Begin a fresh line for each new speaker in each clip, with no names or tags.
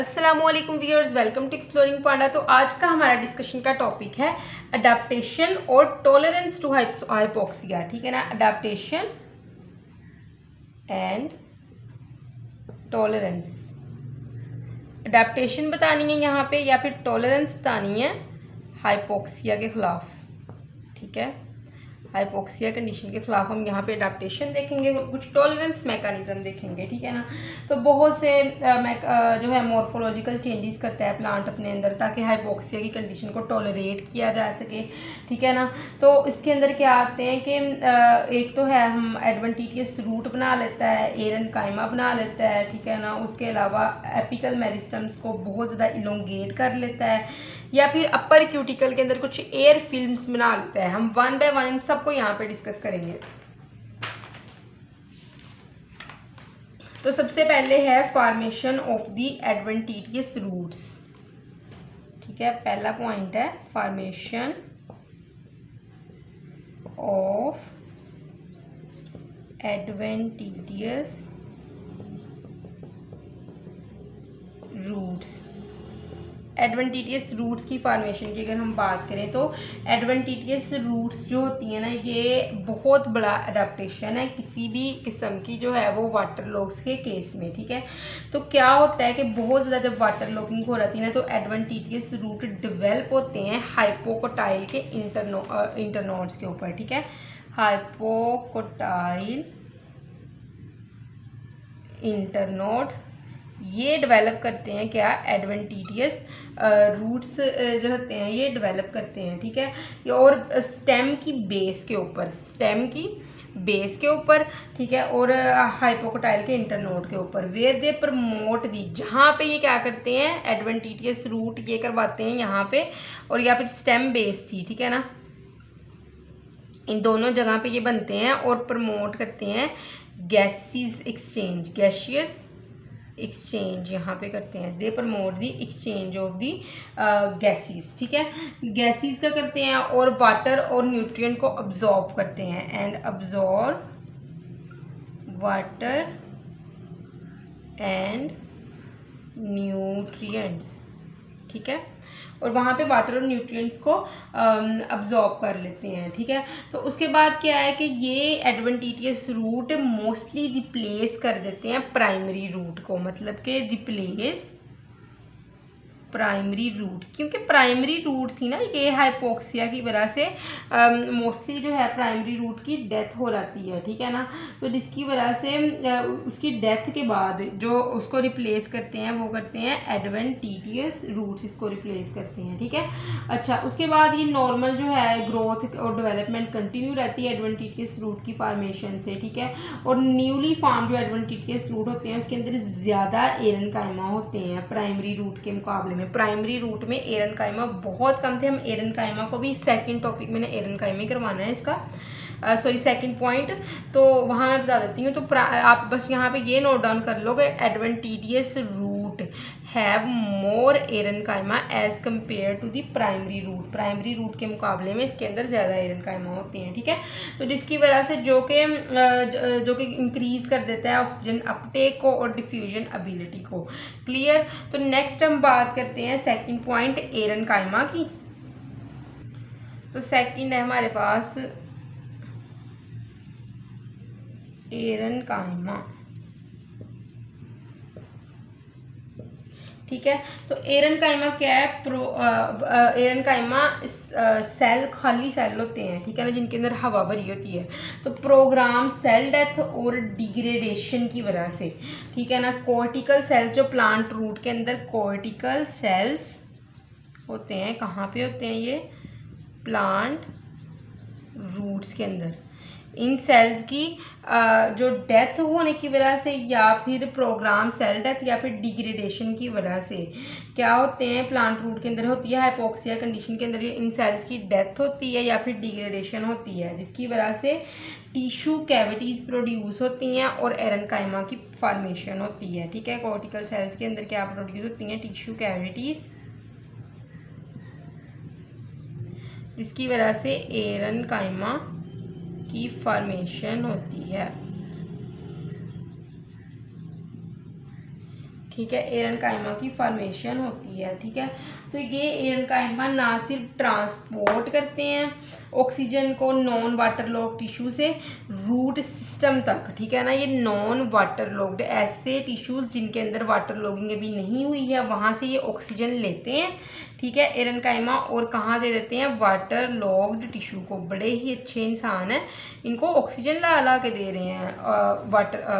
अस्सलामुअलैकुम viewers, welcome to exploring पांडा। तो आज का हमारा डिस्कशन का टॉपिक है अडेप्टेशन और टॉलरेंस टू हाइपोक्सिया। ठीक है ना, अडेप्टेशन एंड टॉलरेंस। अडेप्टेशन बतानी है यहाँ पे या फिर टॉलरेंस बतानी है हाइपोक्सिया के खिलाफ। ठीक है, हाइपोक्सिया कंडीशन के खिलाफ हम यहाँ पे अडेप्टेशन देखेंगे, कुछ टॉलरेंस मैकेनिज्म देखेंगे। ठीक है ना, तो बहुत से जो है मॉर्फोलॉजिकल चेंजेस करता है प्लांट अपने अंदर ताकि हाइपोक्सिया की कंडीशन को टॉलरेट किया जा सके। ठीक है ना, तो इसके अंदर क्या आते हैं कि एक तो है हम एडवेंटिशियस रूट बना लेता है, एरनकाइमा बना लेता है। ठीक है ना, उसके अलावा एपिकल मेरिस्टम्स को बहुत ज़्यादा इलोंगेट कर लेता है, या फिर अपर क्यूटिकल के अंदर कुछ एयर फिल्म्स बना लेता है। हम वन बाय वन इन सबको यहाँ पे डिस्कस करेंगे। तो सबसे पहले है formation of the adventitious roots. ठीक है, पहला पॉइंट है formation of adventitious roots. Adventitious roots की फॉर्मेशन की अगर हम बात करें तो एडवेंटिशियस रूट्स जो होती है ना, ये बहुत बड़ा अडेप्टेशन है किसी भी किस्म की जो है वो वाटर लॉग्स के केस में। ठीक है, तो क्या होता है कि बहुत ज़्यादा जब वाटर लॉगिंग हो जाती है ना तो एडवेंटिशियस रूट डेवलप होते हैं हाइपोकोटाइल के इंटरनोड्स के ऊपर। ठीक है, हाइपोकोटाइल इंटरनोड ये डेवलप करते हैं क्या, एडवेंटिशियस रूट्स जो होते हैं ये डेवलप करते हैं। ठीक है, और स्टेम की बेस के ऊपर, स्टेम की बेस के ऊपर। ठीक है, और हाइपोकोटाइल के इंटरनोड के ऊपर वेयर दे प्रमोट दी, जहाँ पे ये क्या करते हैं एडवेंटिशियस रूट ये करवाते हैं यहाँ पे, और या फिर स्टेम बेस थी। ठीक है ना, इन दोनों जगह पे ये बनते हैं और प्रमोट करते हैं गैसीज एक्सचेंज, गैशियस एक्सचेंज यहाँ पे करते हैं। They promote the exchange of the gases. ठीक है, गैसीज का करते हैं और वाटर और न्यूट्रिएंट को अब्जॉर्ब करते हैं and absorb water and nutrients. ठीक है, और वहाँ पे वाटर और न्यूट्रिएंट्स को अब्जॉर्ब कर लेते हैं। ठीक है, तो उसके बाद क्या है कि ये एडवेंटिशियस रूट मोस्टली रिप्लेस कर देते हैं प्राइमरी रूट को, मतलब कि रिप्लेस प्राइमरी रूट, क्योंकि प्राइमरी रूट थी ना ये हाइपोक्सिया की वजह से मोस्टली जो है प्राइमरी रूट की डेथ हो जाती है। ठीक है ना, तो जिसकी वजह से उसकी डेथ के बाद जो उसको रिप्लेस करते हैं वो करते हैं एडवेंटिशियस रूट्स, इसको रिप्लेस करते हैं। ठीक है, अच्छा उसके बाद ये नॉर्मल जो है ग्रोथ और डेवलपमेंट कंटिन्यू रहती है एडवेंटिशियस रूट की फॉर्मेशन से। ठीक है, और न्यूली फॉर्म जो एडवेंटिशियस रूट होते हैं उसके अंदर ज़्यादा एरनकाइमा होते हैं प्राइमरी रूट के मुकाबले में। प्राइमरी रूट में एरनकाइमा बहुत कम थे। हम एरनकाइमा को भी सेकंड टॉपिक में एरनकाइमा करवाना है इसका, सॉरी सेकंड पॉइंट, तो वहाँ मैं बता देती हूँ। तो आप बस यहाँ पे ये नोट डाउन कर लो कि adventitious root have more aerenchyma as compared to the primary root. Primary root के मुकाबले में इसके अंदर ज़्यादा एरनकाइमा होते हैं। ठीक है, तो जिसकी वजह से जो कि इंक्रीज कर देता है ऑक्सीजन अपटेक को और डिफ्यूजन एबिलिटी को। क्लियर, तो नेक्स्ट हम बात करते हैं सेकंड पॉइंट एरनकाइमा की। तो सेकंड है हमारे पास एरनकाइमा। ठीक है, तो एरनकाइमा क्या है, एरनकाइमा सेल, खाली सेल होते हैं। ठीक है ना, जिनके अंदर हवा भरी होती है। तो प्रोग्राम सेल डेथ और डिग्रेडेशन की वजह से, ठीक है ना, कोर्टिकल सेल्स जो प्लांट रूट के अंदर कोर्टिकल सेल्स होते हैं, कहाँ पे होते हैं ये, प्लांट रूट्स के अंदर। इन सेल्स की जो डेथ होने की वजह से या फिर प्रोग्राम सेल डेथ या फिर डिग्रेडेशन की वजह से क्या होते हैं, प्लांट रूट के अंदर होती है हाइपोक्सिया कंडीशन के अंदर इन सेल्स की डेथ होती है या फिर डिग्रेडेशन होती है, जिसकी वजह से टिश्यू कैविटीज़ प्रोड्यूस होती हैं और एरनकाइमा की फॉर्मेशन होती है। ठीक है, कॉर्टिकल सेल्स के अंदर क्या प्रोड्यूस होती हैं, टिश्यू कैविटीज़, जिसकी वजह से एरनकाइमा की फॉर्मेशन होती है। ठीक है, एरनकाइमा की फॉर्मेशन होती है। ठीक है, तो ये एरनकाइमा ना सिर्फ ट्रांसपोर्ट करते हैं ऑक्सीजन को नॉन वाटर लॉक टिश्यू से रूट सिस्टम तक। ठीक है ना, ये नॉन वाटर लॉक्ड ऐसे टिश्यूज़ जिनके अंदर वाटर लॉगिंग अभी नहीं हुई है वहाँ से ये ऑक्सीजन लेते हैं। ठीक है, एरनकाइमा और कहाँ दे देते हैं, वाटर लॉक्ड टिश्यू को। बड़े ही अच्छे इंसान हैं, इनको ऑक्सीजन ला ला के दे रहे हैं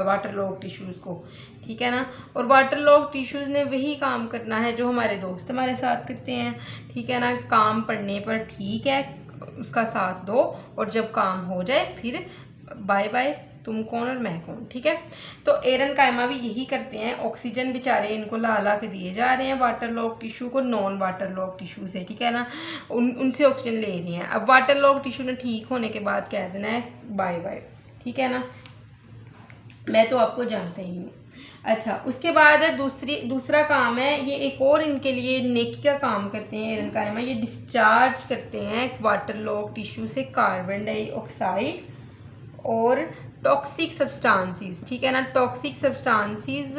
वाटर लॉक्ड टिश्यूज़ को। ठीक है ना, और वाटर लॉक टिश्यूज़ ने वही काम करना है जो हमारे दोस्त हमारे साथ करते हैं। ठीक है ना, काम पड़ने पर ठीक है उसका साथ दो, और जब काम हो जाए फिर बाय बाय, तुम कौन और मैं कौन। ठीक है, तो एरनकाइमा भी यही करते हैं, ऑक्सीजन बेचारे इनको ला ला के दिए जा रहे हैं वाटर लॉक टिश्यू को नॉन वाटर लॉक टिश्यू से। ठीक है ना, उनसे ऑक्सीजन ले रहे हैं। अब वाटर लॉक टिश्यू ने ठीक होने के बाद कह देना है बाय बाय। ठीक है ना, मैं तो आपको जानता ही हूँ। अच्छा, उसके बाद दूसरा काम है, ये एक और इनके लिए नेकी का काम करते हैं एरनकाइमा। ये डिस्चार्ज करते हैं वाटर लॉक टिश्यू से कार्बन डाइऑक्साइड और टॉक्सिक सब्सटेंसेस। ठीक है ना, टॉक्सिक सब्सटेंसेस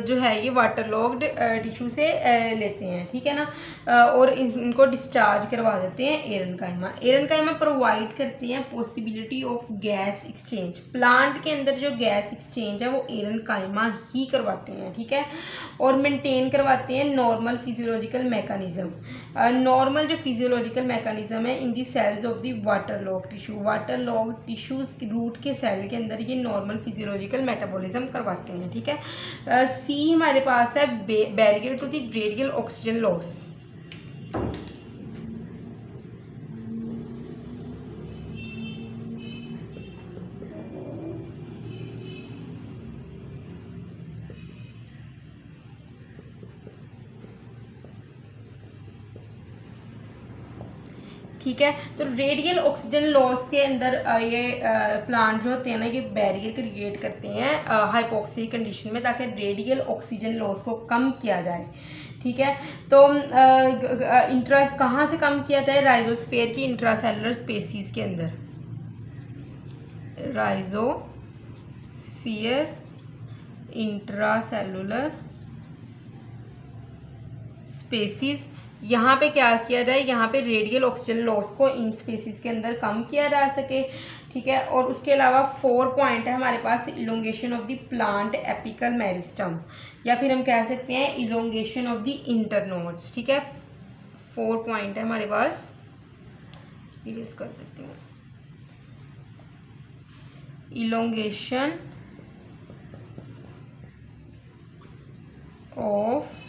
जो है ये वाटर लॉक्ड टिश्यू से लेते हैं। ठीक है ना, और इनको डिस्चार्ज करवा देते हैं एरनकाइमा। एरनकाइमा प्रोवाइड करती हैं possibility of gas exchange. Plant के अंदर जो गैस एक्सचेंज है वो एरनकाइमा ही करवाते हैं। ठीक है, और मेंटेन करवाते हैं नॉर्मल फिजियोलॉजिकल मैकेनिज्म। नॉर्मल जो फिजियोलॉजिकल मैकेनिज्म है in the cells of the water logged tissue. Water logged tissues root के सेल के अंदर ये नॉर्मल फिजियोलॉजिकल मेटाबॉलिज्म करवाते हैं। ठीक है, सी हमारे पास है barrier to the radial oxygen loss. ठीक है, तो रेडियल ऑक्सीजन लॉस के अंदर ये प्लांट जो होते हैं ना ये बैरियर क्रिएट करते हैं हाइपोक्सिक कंडीशन में, ताकि रेडियल ऑक्सीजन लॉस को कम किया जाए। ठीक है, तो इंट्रा कहाँ से कम किया जाए, राइजोस्फीयर की इंट्रासेलुलर स्पेसीज के अंदर। राइजोस्फीयर इंट्रासेलुलर स्पेसीज, यहाँ पे क्या किया जाए, यहाँ पे रेडियल ऑक्सीजन लॉस को इन स्पेसीज के अंदर कम किया जा सके। ठीक है, और उसके अलावा 4 पॉइंट है हमारे पास, elongation of the plant apical meristem, या फिर हम कह सकते हैं इलोंगेशन ऑफ द इंटरनोड्स। ठीक है, 4 पॉइंट है हमारे पास, इरेज कर देती हूँ। इलोंगेशन ऑफ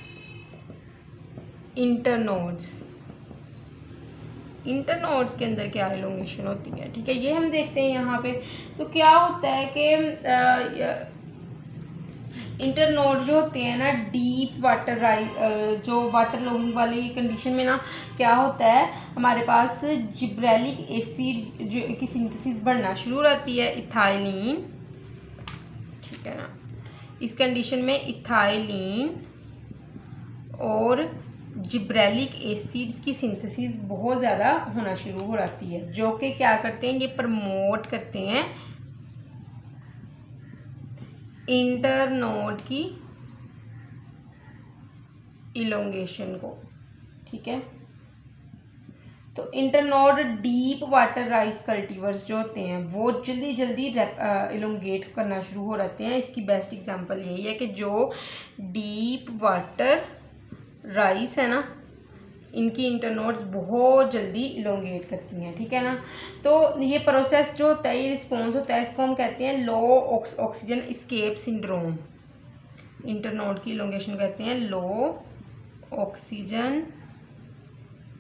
इंटरनोड्स, इंटरनोड्स के अंदर क्या इलोंगेशन होती है। ठीक है, ये हम देखते हैं यहाँ पे। तो क्या होता है कि इंटरनोड जो होते हैं ना डीप वाटर जो वाटर लॉगिंग वाली कंडीशन में ना क्या होता है, हमारे पास जिब्रेलिक एसिड जो की सिंथेसिस बढ़ना शुरू हो जाती है, इथाइलिन। ठीक है ना, इस कंडीशन में इथाइलिन और जिब्रेलिक एसिड्स की सिंथेसिस बहुत ज़्यादा होना शुरू हो जाती है, जो कि क्या करते हैं, ये प्रमोट करते हैं इंटरनोड की इलोंगेशन को। ठीक है, तो internode deep water rice cultivars जो होते हैं वो जल्दी जल्दी इलोंगेट करना शुरू हो जाते हैं। इसकी बेस्ट एग्जांपल यही है कि जो डीप वाटर राइस है ना, इनकी इंटरनोड्स बहुत जल्दी इलोंगेट करती हैं। ठीक है ना, तो ये प्रोसेस जो होता है, ये रिस्पॉन्स होता है, इसको हम कहते हैं low oxygen escape syndrome. Internode की इलोंगेशन कहते हैं low oxygen,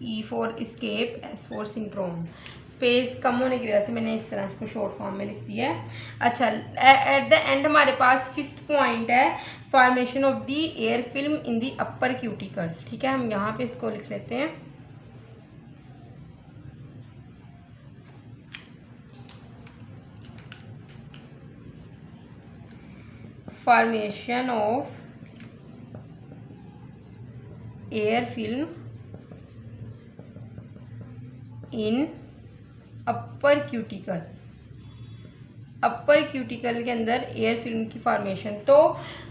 E for escape, S for syndrome. Space कम होने की वजह से मैंने इस तरह इसको शॉर्ट फॉर्म में लिख दिया है। अच्छा, एट द एंड हमारे पास 5th पॉइंट है formation of the air film in the upper cuticle. ठीक है, हम यहाँ पे इसको लिख लेते हैं। Formation of air film in upper cuticle. Upper cuticle के अंदर एयर फिल्म की फॉर्मेशन। तो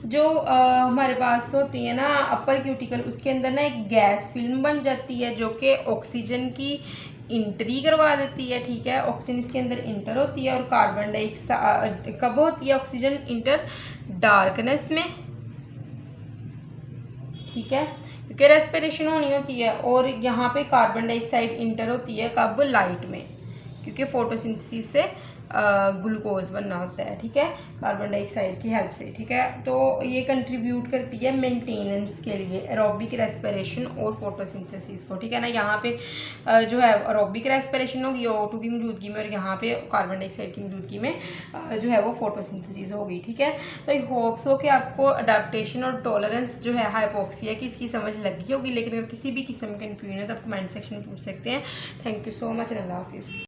जो हमारे पास होती है ना अपर क्यूटिकल, उसके अंदर ना एक गैस फिल्म बन जाती है जो कि ऑक्सीजन की इंट्री करवा देती है, ठीक है। ऑक्सीजन इसके अंदर इंटर होती है और कार्बन डाइऑक्साइड कब होती है ऑक्सीजन इंटर? डार्कनेस में, ठीक है, क्योंकि रेस्पिरेशन होनी होती है। और यहाँ पे कार्बन डाइऑक्साइड इंटर होती है कब? लाइट में, क्योंकि फोटोसिंथेसिस से ग्लूकोज बनना होता है, ठीक है, कार्बन डाइऑक्साइड की हेल्प से, ठीक है। तो ये कंट्रीब्यूट करती है मेंटेनेंस के लिए एरोबिक रेस्पिरेशन और फोटोसिंथेसिस को, ठीक है ना। यहाँ पे जो है एरोबिक रेस्पिरेशन होगी O2 की मौजूदगी में, और यहाँ पे कार्बन डाइऑक्साइड की मौजूदगी में जो है वो फोटोसिंथेसिस होगी, ठीक है। तो आई होप सो कि आपको अडेप्टेशन और टॉलरेंस जो है हाइपोक्सिया की इसकी समझ लगी होगी। लेकिन अगर किसी भी किस्म का कन्फ्यूजन है तो आप कमेंट सेक्शन में पूछ सकते हैं। थैंक यू सो मच, अल्लाह हाफिज़।